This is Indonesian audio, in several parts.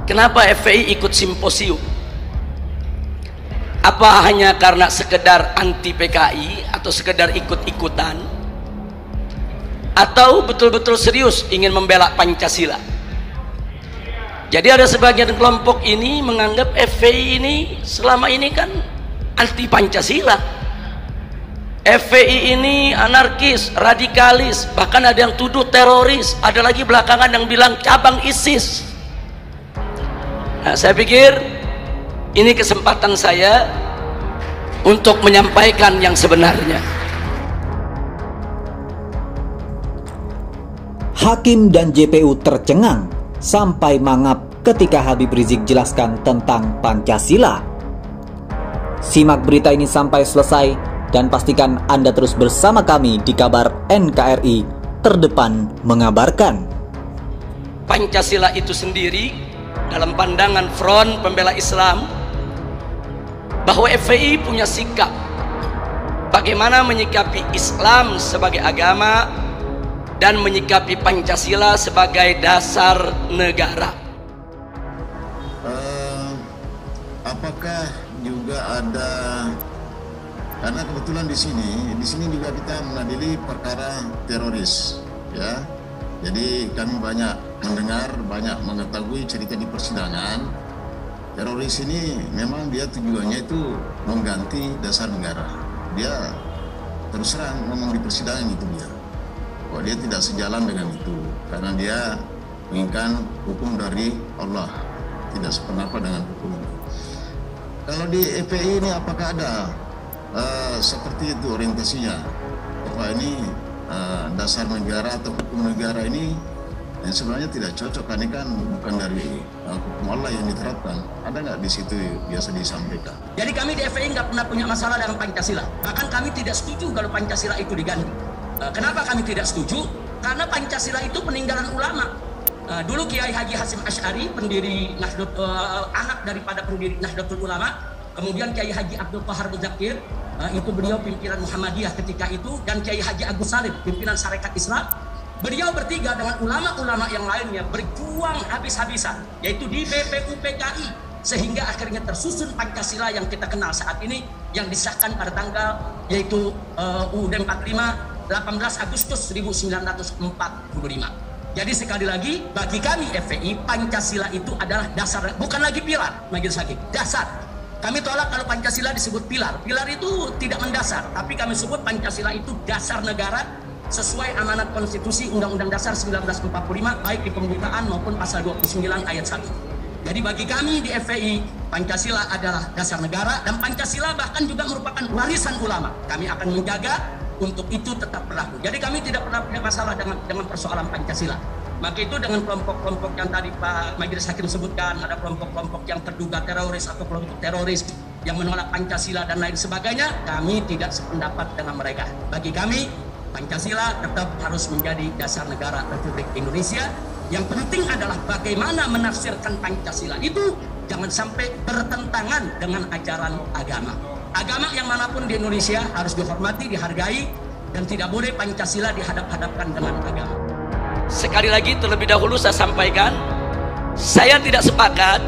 Kenapa FPI ikut simposium? Apa hanya karena sekedar anti PKI atau sekedar ikut-ikutan, atau betul-betul serius ingin membela Pancasila? Jadi ada sebagian kelompok ini menganggap FPI ini selama ini kan anti Pancasila. FPI ini anarkis, radikalis, bahkan ada yang tuduh teroris, ada lagi belakangan yang bilang cabang ISIS. Nah, saya pikir ini kesempatan saya untuk menyampaikan yang sebenarnya. Hakim dan JPU tercengang sampai mangap ketika Habib Rizik jelaskan tentang Pancasila. Simak berita ini sampai selesai dan pastikan Anda terus bersama kami di kabar NKRI Terdepan Mengabarkan. Pancasila itu sendiri dalam pandangan Front Pembela Islam, bahwa FPI punya sikap bagaimana menyikapi Islam sebagai agama dan menyikapi Pancasila sebagai dasar negara. Apakah juga ada, karena kebetulan di sini juga kita mengadili perkara teroris, ya. Jadi kami banyak mendengar, banyak mengetahui cerita di persidangan. Teroris ini memang dia tujuannya itu mengganti dasar negara. Dia terus terang ngomong di persidangan itu dia, bahwa dia tidak sejalan dengan itu, karena dia menginginkan hukum dari Allah, tidak sependapat dengan hukum. Kalau di FPI ini apakah ada seperti itu orientasinya, bahwa ini dasar negara atau hukum negara ini yang sebenarnya tidak cocok, karena kan bukan dari hukum Allah yang diterapkan. Ada nggak di situ biasa disampaikan? Jadi kami di FPI nggak pernah punya masalah dengan Pancasila. Bahkan kami tidak setuju kalau Pancasila itu diganti. Kenapa kami tidak setuju? Karena Pancasila itu peninggalan ulama. Dulu Kiai Haji Hasyim Asy'ari, pendiri anak daripada pendiri Nahdlatul Ulama, kemudian Kiai Haji Abdul Qahar Muzakir, itu beliau pimpinan Muhammadiyah ketika itu, dan Kiai Haji Agus Salim, pimpinan Sarekat Islam. Beliau bertiga dengan ulama-ulama yang lainnya berjuang habis-habisan, yaitu di BPUPKI, sehingga akhirnya tersusun Pancasila yang kita kenal saat ini, yang disahkan pada tanggal yaitu UUD 45 18 Agustus 1945. Jadi sekali lagi, bagi kami FPI, Pancasila itu adalah dasar, bukan lagi pilar, Majelis Hakim, dasar. Kami tolak kalau Pancasila disebut pilar. Pilar itu tidak mendasar, tapi kami sebut Pancasila itu dasar negara sesuai amanat konstitusi Undang-Undang Dasar 1945, baik di pembukaan maupun pasal 29 ayat 1. Jadi bagi kami di FPI, Pancasila adalah dasar negara, dan Pancasila bahkan juga merupakan warisan ulama. Kami akan menjaga untuk itu tetap berlaku. Jadi kami tidak pernah punya masalah dengan persoalan Pancasila. Maka itu dengan kelompok-kelompok yang tadi Pak Majelis Hakim sebutkan, ada kelompok-kelompok yang terduga teroris atau kelompok teroris yang menolak Pancasila dan lain sebagainya, kami tidak sependapat dengan mereka. Bagi kami, Pancasila tetap harus menjadi dasar negara Republik Indonesia. Yang penting adalah bagaimana menafsirkan Pancasila itu jangan sampai bertentangan dengan ajaran agama. Agama yang manapun di Indonesia harus dihormati, dihargai, dan tidak boleh Pancasila dihadap-hadapkan dengan agama. Sekali lagi terlebih dahulu saya sampaikan, saya tidak sepakat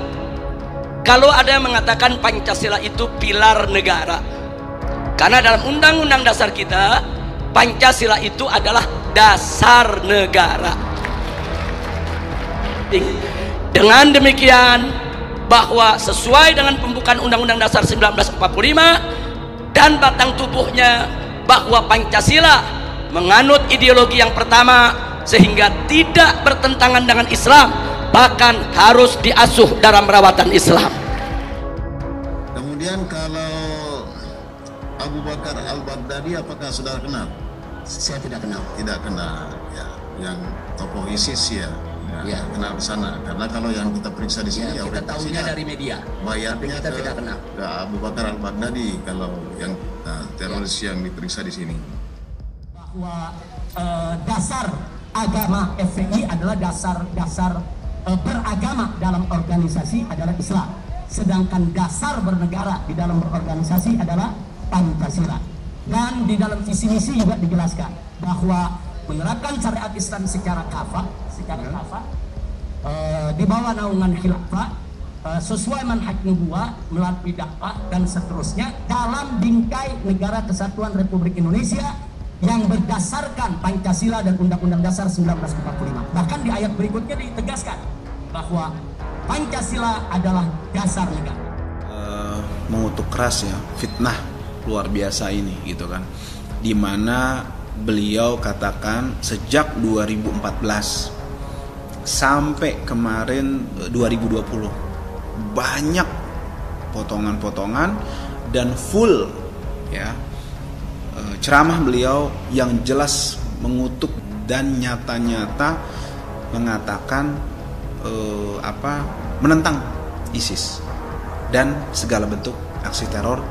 kalau ada yang mengatakan Pancasila itu pilar negara. Karena dalam Undang-Undang Dasar kita, Pancasila itu adalah dasar negara. Dengan demikian, bahwa sesuai dengan pembukaan Undang-Undang Dasar 1945 dan batang tubuhnya, bahwa Pancasila menganut ideologi yang pertama, sehingga tidak bertentangan dengan Islam, bahkan harus diasuh dalam rawatan Islam. Kemudian kalau Abu Bakar Al-Baghdadi, apakah saudara kenal? Saya tidak kenal. Tidak kenal, ya. Yang tokoh ISIS ya. Ya. Kenal ke sana. Karena kalau yang kita periksa di sini, ya, kita tahunya dari media. Bayarnya kita tidak kenal. Ke Abu Bakar Al-Baghdadi kalau yang teroris yang diperiksa di sini. Bahwa dasar agama FPI adalah dasar beragama dalam organisasi adalah Islam, sedangkan dasar bernegara di dalam berorganisasi adalah Pancasila. Dan di dalam visi misi juga dijelaskan bahwa menerapkan syariat Islam secara kafah di bawah naungan khilafah sesuai manhaj nubuwah melalui dakwah dan seterusnya dalam bingkai Negara Kesatuan Republik Indonesia yang berdasarkan Pancasila dan Undang-Undang Dasar 1945. Bahkan di ayat berikutnya ditegaskan bahwa Pancasila adalah dasar negara. Mengutuk keras ya fitnah luar biasa ini gitu kan, dimana beliau katakan sejak 2014 sampai kemarin 2020 banyak potongan-potongan dan full ya ceramah beliau yang jelas mengutuk dan nyata-nyata mengatakan menentang ISIS dan segala bentuk aksi teror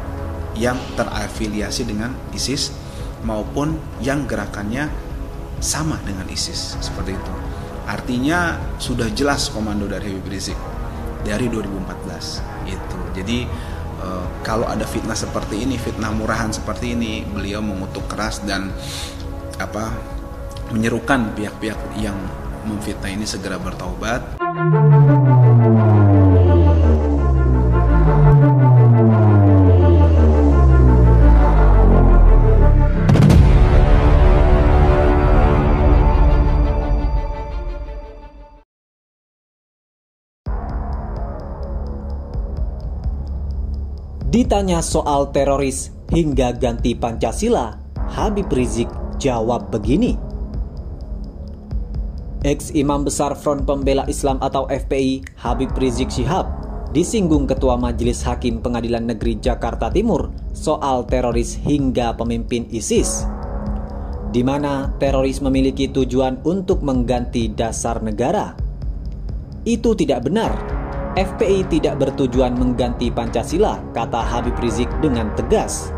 yang terafiliasi dengan ISIS maupun yang gerakannya sama dengan ISIS seperti itu. Artinya sudah jelas komando dari Habib Rizik dari 2014 gitu. Jadi kalau ada fitnah seperti ini, fitnah murahan seperti ini, beliau mengutuk keras dan menyerukan pihak-pihak yang memfitnah ini segera bertaubat. Ditanya soal teroris hingga ganti Pancasila, Habib Rizik jawab begini. Ex-Imam Besar Front Pembela Islam atau FPI, Habib Rizik Syihab, disinggung Ketua Majelis Hakim Pengadilan Negeri Jakarta Timur soal teroris hingga pemimpin ISIS, di mana teroris memiliki tujuan untuk mengganti dasar negara. Itu tidak benar. FPI tidak bertujuan mengganti Pancasila, kata Habib Rizik dengan tegas.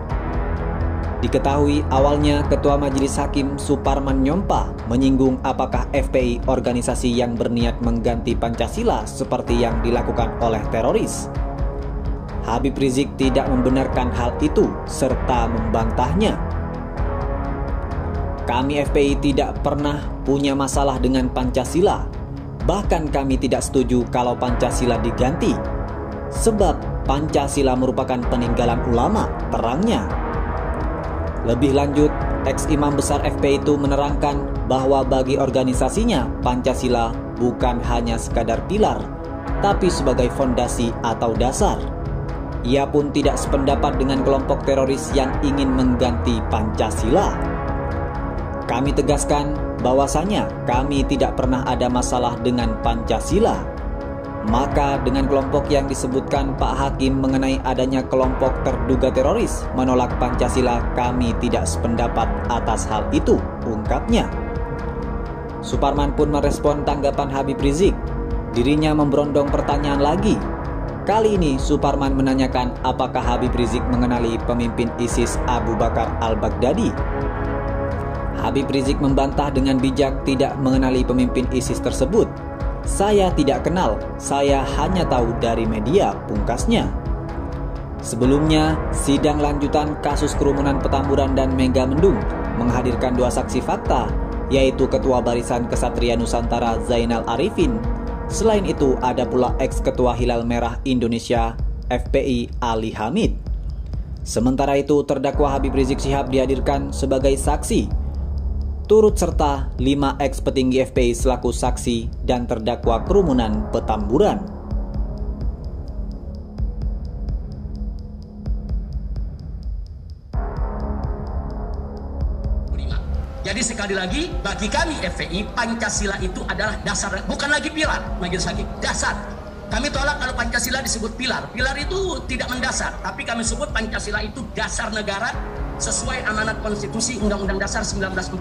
Diketahui awalnya Ketua Majelis Hakim Suparman Nyompa menyinggung apakah FPI organisasi yang berniat mengganti Pancasila seperti yang dilakukan oleh teroris. Habib Rizik tidak membenarkan hal itu serta membantahnya. Kami FPI tidak pernah punya masalah dengan Pancasila. Bahkan kami tidak setuju kalau Pancasila diganti, sebab Pancasila merupakan peninggalan ulama, terangnya. Lebih lanjut, ex-imam besar FPI itu menerangkan bahwa bagi organisasinya Pancasila bukan hanya sekadar pilar, tapi sebagai fondasi atau dasar. Ia pun tidak sependapat dengan kelompok teroris yang ingin mengganti Pancasila. Kami tegaskan bahwasanya kami tidak pernah ada masalah dengan Pancasila. Maka dengan kelompok yang disebutkan Pak Hakim mengenai adanya kelompok terduga teroris menolak Pancasila, kami tidak sependapat atas hal itu, ungkapnya. Suparman pun merespon tanggapan Habib Rizik. Dirinya memberondong pertanyaan lagi. Kali ini Suparman menanyakan apakah Habib Rizik mengenali pemimpin ISIS Abu Bakar al-Baghdadi. Habib Rizik membantah dengan bijak tidak mengenali pemimpin ISIS tersebut. Saya tidak kenal, saya hanya tahu dari media, pungkasnya. Sebelumnya, sidang lanjutan kasus kerumunan Petamburan dan Megamendung menghadirkan dua saksi fakta, yaitu Ketua Barisan Kesatria Nusantara Zainal Arifin. Selain itu, ada pula ex-Ketua Hilal Merah Indonesia FPI Ali Hamid. Sementara itu, terdakwa Habib Rizik Syihab dihadirkan sebagai saksi. Turut serta 5 ex petinggi FPI selaku saksi dan terdakwa kerumunan Petamburan. Jadi sekali lagi, bagi kami FPI, Pancasila itu adalah dasar, bukan lagi pilar, Majelis Hakim, dasar. Kami tolak kalau Pancasila disebut pilar. Pilar itu tidak mendasar, tapi kami sebut Pancasila itu dasar negara sesuai amanat konstitusi Undang-Undang Dasar 1945,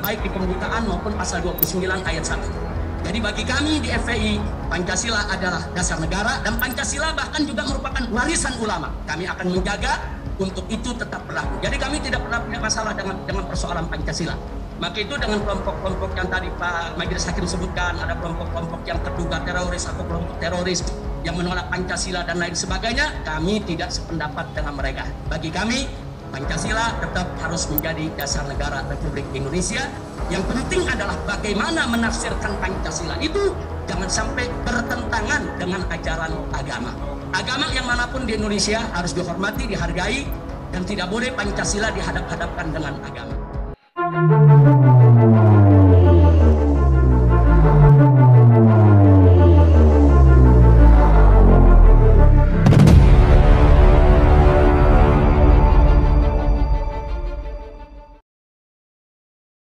baik di pembukaan maupun pasal 29 ayat 1. Jadi bagi kami di FPI, Pancasila adalah dasar negara dan Pancasila bahkan juga merupakan warisan ulama. Kami akan menjaga untuk itu tetap berlaku. Jadi kami tidak pernah punya masalah dengan persoalan Pancasila. Maka itu dengan kelompok-kelompok yang tadi Pak Majelis Hakim sebutkan, ada kelompok-kelompok yang terduga teroris atau kelompok teroris yang menolak Pancasila dan lain sebagainya, kami tidak sependapat dengan mereka. Bagi kami, Pancasila tetap harus menjadi dasar negara Republik Indonesia. Yang penting adalah bagaimana menafsirkan Pancasila itu jangan sampai bertentangan dengan ajaran agama. Agama yang manapun di Indonesia harus dihormati, dihargai, dan tidak boleh Pancasila dihadap-hadapkan dengan agama.